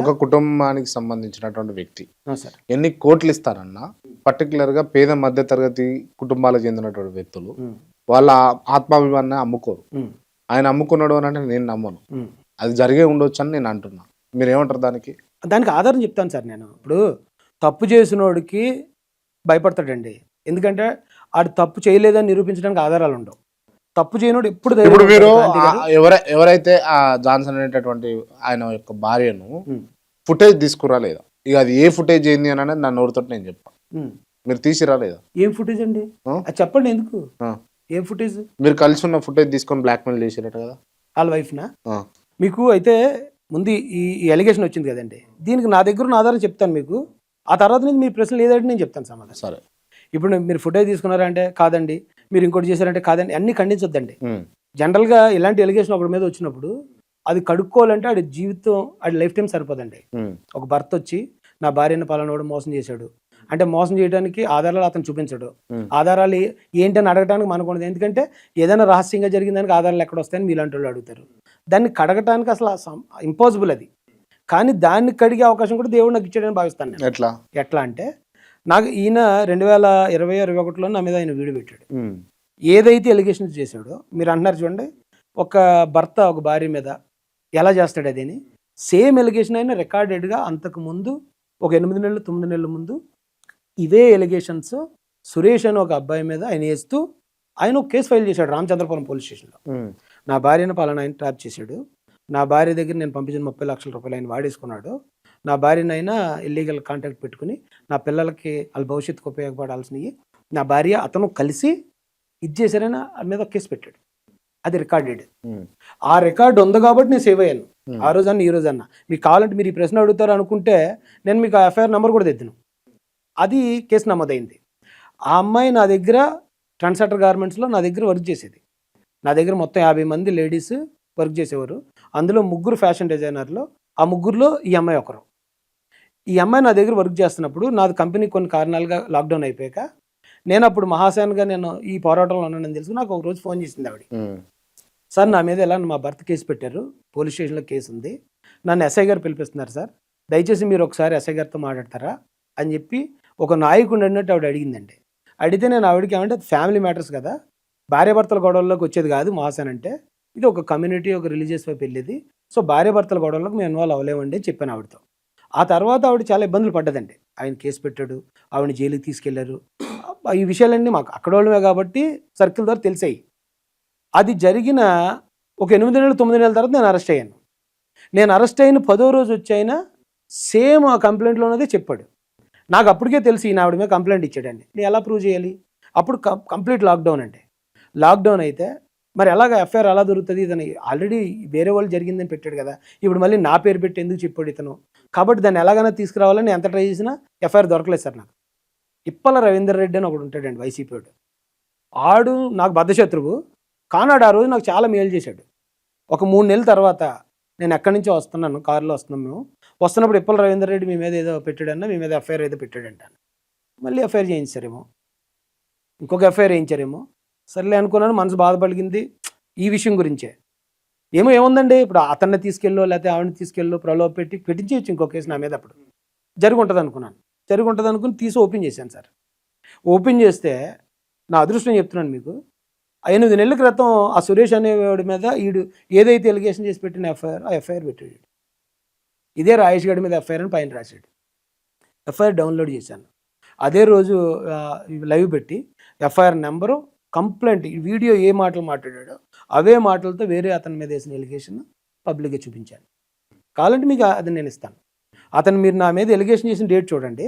ఒక కుటుంబానికి సంబంధించినటువంటి వ్యక్తి సార్ ఎన్ని కోట్లు ఇస్తారన్నా పర్టికులర్గా పేద మధ్య తరగతి కుటుంబాలకు చెందినటువంటి వ్యక్తులు వాళ్ళ ఆత్మాభిమానాన్ని అమ్ముకోరు. ఆయన అమ్ముకున్నాడు అని అంటే నేను నమ్మను. అది జరిగే ఉండొచ్చు అని నేను అంటున్నా. మీరు ఏమంటారు దానికి? దానికి ఆధారం చెప్తాను సార్. నేను ఇప్పుడు తప్పు చేసినోడికి భయపడతాడండి. ఎందుకంటే ఆడు తప్పు చేయలేదని నిరూపించడానికి ఆధారాలు ఉండవు. తప్పు చేయనోడు ఎప్పుడు ఇప్పుడు మీరు ఎవరైతే ఆ జాన్సన్ అనేటటువంటి ఆయన యొక్క భార్యను ఫుటేజ్ తీసుకురా లేదా? ఇక అది ఏ ఫుటేజ్ ఏంది అని అనేది నా నోటితో నేను చెప్పాను. మీరు తీసిరా లేదా? ఏం ఫుటేజ్ అండి అది చెప్పండి. ఎందుకు ఏం ఫుటేజ్? మీరు కలిసి ఉన్న ఫుటేజ్ తీసుకొని బ్లాక్మెయిల్ చేసిరట కదా వాళ్ళ వైఫ్నా? మీకు అయితే ముందు ఈ ఎలిగేషన్ వచ్చింది కదండి, దీనికి నా దగ్గర ఉన్న ఆధారం చెప్తాను మీకు. ఆ తర్వాత నుంచి మీ ప్రశ్నలు ఏదంటే నేను చెప్తాను సమాధానం. సరే. ఇప్పుడు మీరు ఫుటేజ్ తీసుకున్నారా అంటే కాదండి, మీరు ఇంకోటి చేశారంటే కాదండి, అన్ని ఖండించొద్దండి. జనరల్గా ఇలాంటి ఎలిగేషన్ ఒకటి మీద వచ్చినప్పుడు అది కడుక్కోవాలంటే ఆడి జీవితం ఆడి లైఫ్ టైం సరిపోదండి. ఒక భర్త వచ్చి నా భార్యను పలానోడు మోసం చేశాడు అంటే మోసం చేయడానికి ఆధారాలు అతను చూపించడు. ఆధారాలు ఏంటని అడగడానికి మనకు ఉండదు. ఎందుకంటే ఏదైనా రహస్యంగా జరిగిందానికి ఆధారాలు ఎక్కడ వస్తాయని మీలాంటి వాళ్ళు అడుగుతారు. దాన్ని కడగటానికి అసలు ఇంపాసిబుల్ అది. కానీ దాన్ని కడిగే అవకాశం కూడా దేవుడు నాకు ఇచ్చాడని భావిస్తాను నేను. ఎట్లా అంటే నాకు ఈయన 2020-21లో నా మీద ఆయన వీడియో పెట్టాడు. ఏదైతే ఎలిగేషన్స్ చేశాడో మీరు అంటున్నారు చూడండి, ఒక భర్త ఒక భార్య మీద ఎలా చేస్తాడు అదేని సేమ్ ఎలిగేషన్ అయినా రికార్డెడ్గా అంతకు ముందు ఒక 8 నెలలు 9 నెలల ముందు ఇవే ఎలిగేషన్స్ సురేష్ అని ఒక అబ్బాయి మీద ఆయన వేస్తూ ఆయన ఒక కేసు ఫైల్ చేశాడు రామచంద్రపురం పోలీస్ స్టేషన్లో. నా భార్యను పలానా ఆయన ట్రాప్ చేశాడు, నా భార్య దగ్గర నేను పంపించిన 30 లక్షల రూపాయలు ఆయన వాడేసుకున్నాడు, నా భార్యనైనా ఇల్లీగల్ కాంటాక్ట్ పెట్టుకుని నా పిల్లలకి వాళ్ళ భవిష్యత్తుకు ఉపయోగపడాల్సినవి నా భార్య అతను కలిసి ఇది చేశారని వాళ్ళ మీద కేసు పెట్టాడు. అది రికార్డెడ్. ఆ రికార్డు ఉంది కాబట్టి నేను సేవ్ అయ్యాను ఆ రోజన్నా ఈ రోజన్నా. మీకు కావాలంటే మీరు ఈ ప్రశ్న అడుగుతారు అనుకుంటే నేను మీకు ఎఫ్ఐఆర్ నెంబర్ కూడా తెద్దును. అది కేసు నమోదైంది. ఆ అమ్మాయి నా దగ్గర ట్రాన్సాక్టర్ గార్మెంట్స్లో నా దగ్గర వర్క్ చేసేది. నా దగ్గర మొత్తం 50 మంది లేడీస్ వర్క్ చేసేవారు. అందులో 3 ఫ్యాషన్ డిజైనర్లు, ఆ 3లో ఈ అమ్మాయి ఒకరు. ఈ అమ్మాయి నా దగ్గర వర్క్ చేస్తున్నప్పుడు నాది కంపెనీ కొన్ని కారణాలుగా లాక్డౌన్ అయిపోయాక నేను అప్పుడు మహాసేన్గా నేను ఈ పోరాటంలో ఉన్నానని తెలుసు. నాకు ఒక రోజు ఫోన్ చేసింది ఆవిడ, సార్ నా మీద ఎలా మా భర్త కేసు పెట్టారు, పోలీస్ స్టేషన్లో కేసు ఉంది, నన్ను ఎస్ఐ గారు పిలిపిస్తున్నారు సార్, దయచేసి మీరు ఒకసారి ఎస్ఐ గారితో మాట్లాడతారా అని చెప్పి ఒక నాయకుడు అన్నట్టు ఆవిడ అడిగిందండి. అడిగితే నేను ఆవిడకి ఏమంటే ఫ్యామిలీ మ్యాటర్స్ కదా, భార్యాభర్తల గొడవల్లోకి వచ్చేది కాదు మహాసేన్ అంటే, ఇది ఒక కమ్యూనిటీ ఒక రిలీజియస్ వైపు వెళ్ళేది, సో భార్యాభర్తల గొడవలకు మేము ఇన్వాల్వ్ అవ్వలేమండి అని చెప్పాను ఆవిడతో. ఆ తర్వాత ఆవిడ చాలా ఇబ్బందులు పడ్డదండి. ఆయన కేసు పెట్టాడు, ఆవిడని జైలుకి తీసుకెళ్లారు. ఈ విషయాలన్నీ మాకు అక్కడ వాళ్ళమే కాబట్టి సర్కిల్ ద్వారా తెలిసాయి. అది జరిగిన ఒక 8 నెలలు 9 నెలల తర్వాత నేను అరెస్ట్ అయ్యాను. నేను అరెస్ట్ అయిన 10వ రోజు వచ్చి అయినా సేమ్ ఆ కంప్లైంట్లో ఉన్నదే చెప్పాడు. నాకు అప్పటికే తెలిసి ఈయన ఆవిడ మీద కంప్లైంట్ ఇచ్చాడండి. నేను ఎలా ప్రూవ్ చేయాలి? అప్పుడు కంప్లీట్ లాక్డౌన్ అండి. లాక్డౌన్ అయితే మరి ఎలాగ ఎఫ్ఐఆర్ ఎలా దొరుకుతుంది? ఇతను ఆల్రెడీ వేరే వాళ్ళు జరిగిందని పెట్టాడు కదా, ఇప్పుడు మళ్ళీ నా పేరు పెట్టి ఎందుకు చెప్పాడు ఇతను? కాబట్టి దాన్ని ఎలాగైనా తీసుకురావాలని ఎంత ట్రై చేసినా ఎఫ్ఐఆర్ దొరకలేదు సార్ నాకు. ఇప్పల రవీందర్ రెడ్డి అని ఒకడు ఉంటాడండి, వైసీపీ వాడు. ఆడు నాకు బద్ధశత్రువు, కానాడు ఆ రోజు నాకు చాలా మేలు చేశాడు. ఒక 3 నెలల తర్వాత నేను ఎక్కడి నుంచో వస్తున్నాను, కారులో వస్తున్నాం మేము, వస్తున్నప్పుడు ఇప్పల రవీందర్ రెడ్డి మీ మీద ఏదో పెట్టాడన్నా, మీ మీద ఎఫ్ఐఆర్ ఏదో పెట్టాడంటాను. మళ్ళీ ఎఫ్ఐఆర్ చేయించారేమో, ఇంకొక ఎఫ్ఐఆర్ వేయించారేమో, సర్లే అనుకున్నాను. మనసు బాధపడిగింది ఈ విషయం గురించే. ఏముందండి, ఇప్పుడు అతన్ని తీసుకెళ్ళో లేకపోతే ఆవిడని తీసుకెళ్ళో ప్రలోభ పెట్టించేయచ్చు ఇంకో కేసు నా మీద. అప్పుడు జరిగి ఉంటుంది అనుకుని తీసి ఓపెన్ చేశాను సార్. ఓపెన్ చేస్తే నా అదృష్టం చెప్తున్నాను మీకు, 8 నెలల క్రితం ఆ సురేష్ అనేవాడి మీద ఈడు ఏదైతే ఎలిగేషన్ చేసి పెట్టిన ఎఫ్ఐఆర్ పెట్టాడు. ఇదే రాయేష్ గడి మీద ఎఫ్ఐఆర్ అని పైన రాశాడు. ఎఫ్ఐఆర్ డౌన్లోడ్ చేశాను. అదే రోజు లైవ్ పెట్టి ఎఫ్ఐఆర్ నెంబరు, కంప్లైంట్, వీడియో ఏ మాటలు మాట్లాడాడో అవే మాటలతో వేరే అతని మీద వేసిన ఎలిగేషన్ పబ్లిక్గా చూపించాను. కావాలంటే మీకు అది నేను ఇస్తాను. అతను మీరు నా మీద ఎలిగేషన్ చేసిన డేట్ చూడండి.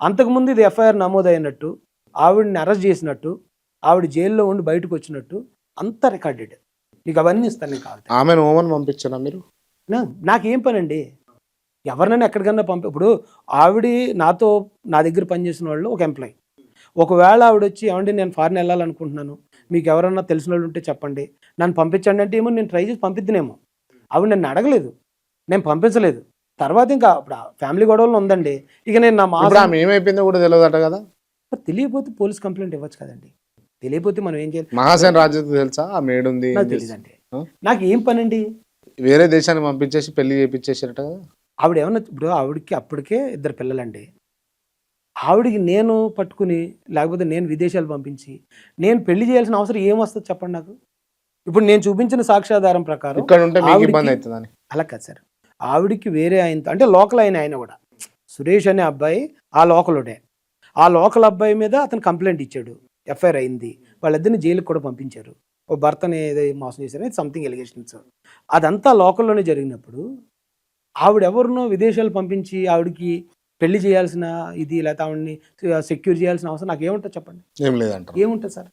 అంతకుముందు ఇది ఎఫ్ఐఆర్ నమోదైనట్టు, ఆవిడని అరెస్ట్ చేసినట్టు, ఆవిడ జైల్లో ఉండి బయటకు వచ్చినట్టు అంతా రికార్డెడ్. మీకు అవన్నీ ఇస్తాను నేను కావాలి. ఆమెను ఓమన్ పంపించానా మీరు? నాకేం పని అండి, ఎవరినైనా ఎక్కడికన్నా ఇప్పుడు నా దగ్గర పనిచేసిన వాళ్ళు ఒక ఎంప్లాయీ, ఒకవేళ ఆవిడ వచ్చి ఏమండి నేను ఫారెన్ వెళ్ళాలనుకుంటున్నాను, మీకు ఎవరన్నా తెలిసిన వాళ్ళు ఉంటే చెప్పండి, నన్ను పంపించండి అంటే ఏమో నేను ట్రై చేసి పంపిద్దినేమో. ఆవిడ నన్ను అడగలేదు, నేను పంపించలేదు. తర్వాత ఇంకా ఇప్పుడు ఫ్యామిలీ గొడవలు ఉందండి, ఇక నేను నా ఏమైపోయిందో కూడా తెలియదట కదా. తెలియకపోతే పోలీస్ కంప్లైంట్ ఇవ్వచ్చు కదండి. తెలియకపోతే మనం ఏం చేయాలి? మహాసేన్ రాజు తెలుసా? ఆ మేడుంది నాకు తెలియదండి. నాకు ఏం పని అండి? వేరే దేశాన్ని పంపించేసి పెళ్లి చేయించేసారట కదా. ఆవిడ ఏమన్నా ఇప్పుడు ఆవిడకి అప్పటికే 2 పిల్లలండి. ఆవిడకి నేను పట్టుకుని లేకపోతే నేను విదేశాలు పంపించి నేను పెళ్లి చేయాల్సిన అవసరం ఏమొస్తది చెప్పండి నాకు? ఇప్పుడు నేను చూపించిన సాక్ష్యాధారం ప్రకారం ఇక్కడ ఉంటే మీకు ఆవిడకి ఇబ్బంది అవుతుందని. అలా కాదు సార్. ఆవిడకి వేరే ఆయనతో అంటే లోకల్ ఆయన కూడా. సురేష్ అనే అబ్బాయి ఆ లోకలోడే. ఆ లోకల్ అబ్బాయి మీద అతను కంప్లెయింట్ ఇచ్చాడు. ఎఫ్ఐఆర్ అయింది. వాళ్ళిద్దరిని జైలుకి కూడా పంపించారు. ఓ భర్తని ఏదో మోసం చేశారని సంథింగ్ ఎలిగేషన్స్. అదంతా లోకల్‌లోనే జరిగినప్పుడు ఆవిడెవరినో విదేశాలు పంపించి ఆవిడకి పెళ్లి చేయాల్సిన ఇది లేకపోతే ఆవిడని సెక్యూర్ చేయాల్సిన అవసరం నాకేముంటది చెప్పండి? ఏం లేదంటారు. ఏముంటది సార్?